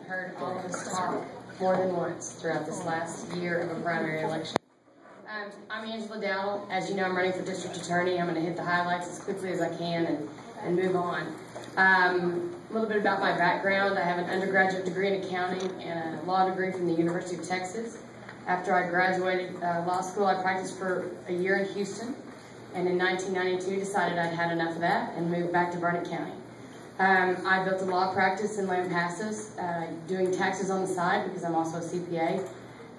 heard all of us talk more than once throughout this last year of a primary election. I'm Angela Dowell. As you know, I'm running for district attorney. I'm going to hit the highlights as quickly as I can and move on. A little bit about my background. I have an undergraduate degree in accounting and a law degree from the University of Texas. After I graduated law school, I practiced for a year in Houston, and in 1992 decided I'd had enough of that and moved back to Burnett County. I built a law practice in Lampasas, doing taxes on the side because I'm also a CPA,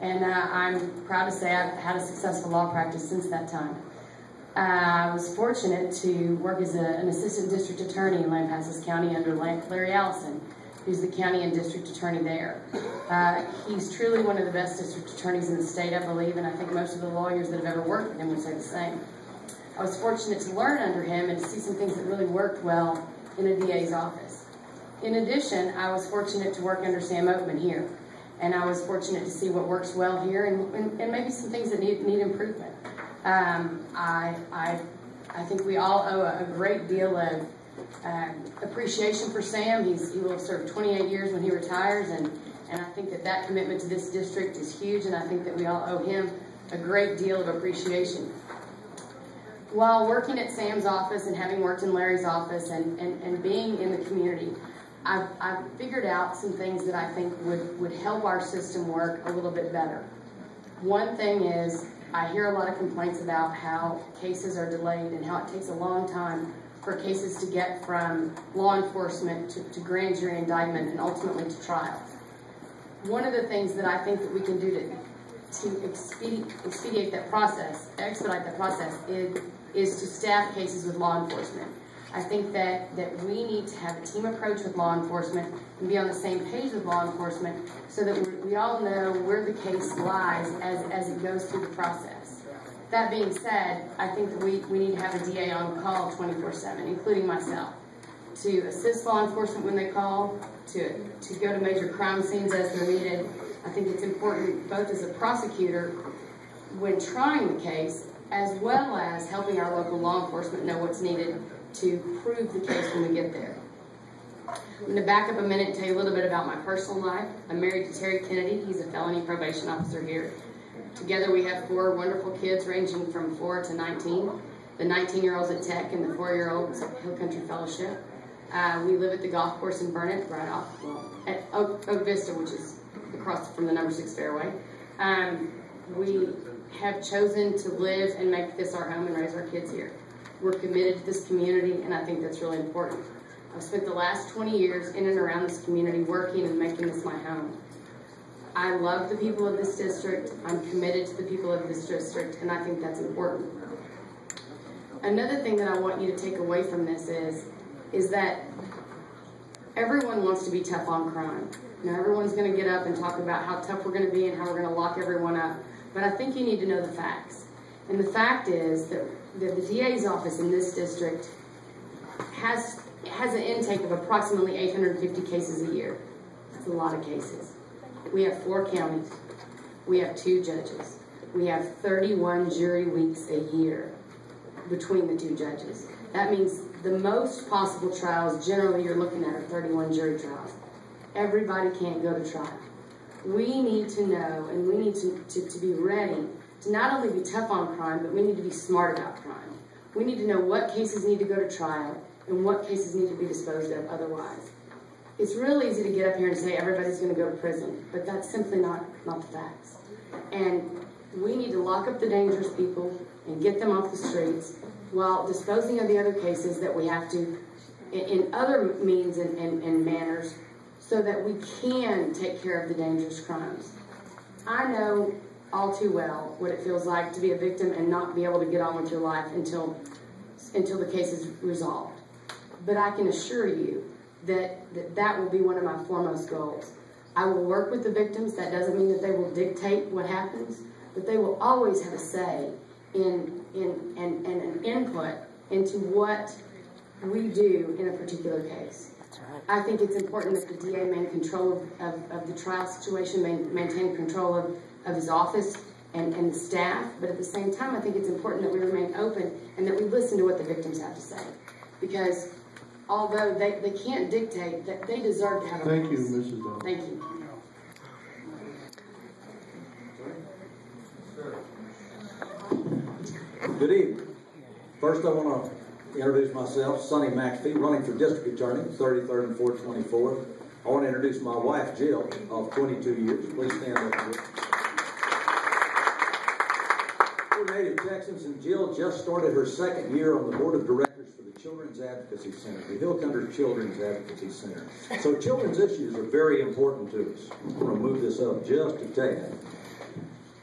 and I'm proud to say I've had a successful law practice since that time. I was fortunate to work as an assistant district attorney in Lampasas County under Larry Allison, who's the county and district attorney there. He's truly one of the best district attorneys in the state, I believe, and I think most of the lawyers that have ever worked with him would say the same. I was fortunate to learn under him and to see some things that really worked well in a DA's office. In addition, I was fortunate to work under Sam Oakman here, and I was fortunate to see what works well here and maybe some things that need improvement. I think we all owe a great deal of appreciation for Sam. He will have served 28 years when he retires, and I think that commitment to this district is huge, and I think that we all owe him a great deal of appreciation. While working at Sam's office and having worked in Larry's office and being in the community, I've figured out some things that I think would help our system work a little bit better. One thing is, I hear a lot of complaints about how cases are delayed and how it takes a long time for cases to get from law enforcement to grand jury indictment and ultimately to trial. One of the things that I think that we can do to expedite that process, expedite that process, is to staff cases with law enforcement. I think that we need to have a team approach with law enforcement and be on the same page with law enforcement so that we all know where the case lies as it goes through the process. That being said, I think that we need to have a DA on call 24/7, including myself, to assist law enforcement when they call, to go to major crime scenes as they're needed. I think it's important both as a prosecutor when trying the case, as well as helping our local law enforcement know what's needed to prove the case when we get there. I'm going to back up a minute and tell you a little bit about my personal life. I'm married to Terry Kennedy. He's a felony probation officer here. Together we have 4 wonderful kids ranging from 4 to 19. The 19-year-old's at Tech and the 4-year-old's at Hill Country Fellowship. We live at the golf course in Burnett, right off, at Oak Vista, which is across from the number 6 fairway. We have chosen to live and make this our home and raise our kids here. We're committed to this community, and I think that's really important. I've spent the last 20 years in and around this community working and making this my home. I love the people of this district. I'm committed to the people of this district, and I think that's important. Another thing that I want you to take away from this is that everyone wants to be tough on crime. Now, everyone's going to get up and talk about how tough we're going to be and how we're going to lock everyone up, but I think you need to know the facts. And the fact is that the DA's office in this district has an intake of approximately 850 cases a year. That's a lot of cases. We have 4 counties. We have 2 judges. We have 31 jury weeks a year between the 2 judges. That means the most possible trials generally you're looking at are 31 jury trials. Everybody can't go to trial. We need to know, and we need to be ready to not only be tough on crime, but we need to be smart about crime. We need to know what cases need to go to trial and what cases need to be disposed of otherwise. It's real easy to get up here and say everybody's going to go to prison, but that's simply not the facts. And we need to lock up the dangerous people and get them off the streets while disposing of the other cases that we have to in other means and manners so that we can take care of the dangerous crimes. I know all too well what it feels like to be a victim and not be able to get on with your life until the case is resolved. But I can assure you that will be one of my foremost goals. I will work with the victims. That doesn't mean that they will dictate what happens, but they will always have a say in an input into what we do in a particular case. I think it's important that the DA maintain control of the trial situation, maintain control of his office and the staff, but at the same time, I think it's important that we remain open and that we listen to what the victims have to say. Because although they can't dictate, that they deserve to have a voice. Thank you, Mrs. Dawes. Thank you. Good evening. First, I want to introduce myself, Sonny McAfee, running for District Attorney, 33rd and 424th. I want to introduce my wife, Jill, of 22 years. Please stand up. We're native Texans, and Jill just started her second year on the Board of Directors for the Children's Advocacy Center, the Hill Country Children's Advocacy Center. So children's issues are very important to us. I'm going to move this up just a tad.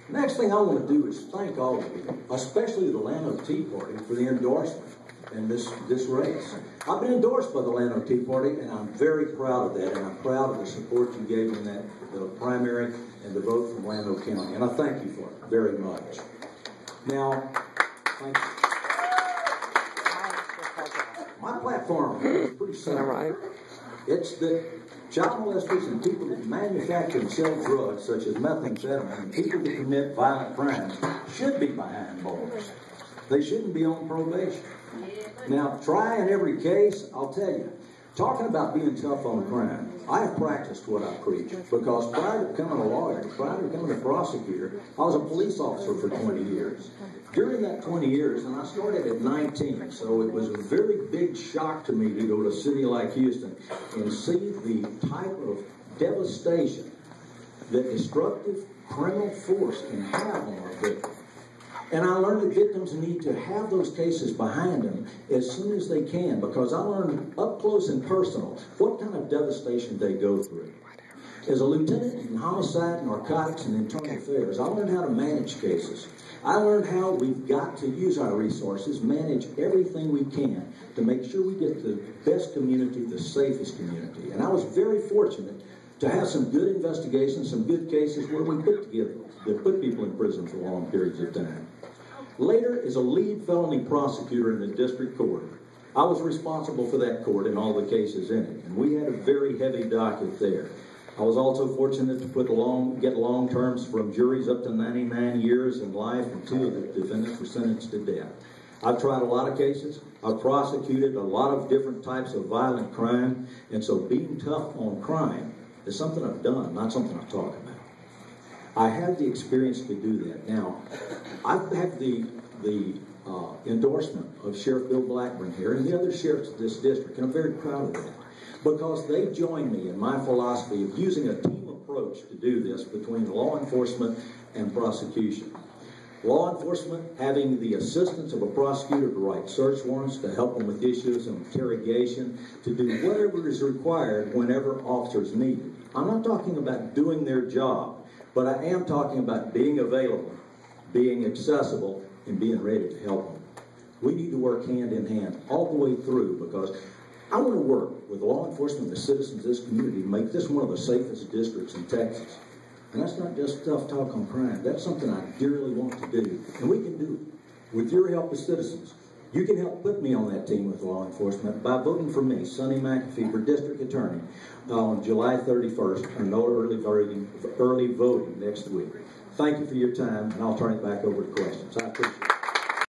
Next thing I want to do is thank all of you, especially the Llano Tea Party, for the endorsement in this race. I've been endorsed by the Llano Tea Party, and I'm very proud of that, and I'm proud of the support you gave in that the primary and the vote from Llano County, and I thank you for it very much. Now, thank you. My platform is pretty simple. It's that child molesters and people that manufacture and sell drugs such as methamphetamine and people that commit violent crimes should be behind bars. They shouldn't be on probation. Now, try in every case, I'll tell you, talking about being tough on crime, I have practiced what I preach, because prior to becoming a lawyer, prior to becoming a prosecutor, I was a police officer for 20 years. During that 20 years, and I started at 19, so it was a very big shock to me to go to a city like Houston and see the type of devastation that destructive criminal force can have on our victims. And I learned that victims need to have those cases behind them as soon as they can, because I learned up close and personal what kind of devastation they go through. As a lieutenant in homicide, narcotics, and internal affairs, I learned how to manage cases. I learned how we've got to use our resources, manage everything we can to make sure we get the best community, the safest community. And I was very fortunate to have some good investigations, some good cases where we put people in prison for long periods of time. Later, as a lead felony prosecutor in the district court, I was responsible for that court and all the cases in it, and we had a very heavy docket there. I was also fortunate to get long terms from juries up to 99 years in life, and 2 of the defendants were sentenced to death. I've tried a lot of cases. I've prosecuted a lot of different types of violent crime, and so being tough on crime is something I've done, not something I talk about. I have the experience to do that. Now, I've had the endorsement of Sheriff Bill Blackburn here and the other sheriffs of this district, and I'm very proud of that, because they joined me in my philosophy of using a team approach to do this between law enforcement and prosecution. Law enforcement having the assistance of a prosecutor to write search warrants, to help them with issues of interrogation, to do whatever is required whenever officers need it. I'm not talking about doing their job, but I am talking about being available, being accessible, and being ready to help them. We need to work hand in hand all the way through, because I want to work with law enforcement and the citizens of this community to make this one of the safest districts in Texas. And that's not just tough talk on crime. That's something I dearly want to do. And we can do it with your help as citizens. You can help put me on that team with law enforcement by voting for me, Sonny McAfee, for District Attorney on July 31st, or no early voting next week. Thank you for your time, and I'll turn it back over to questions. I appreciate it.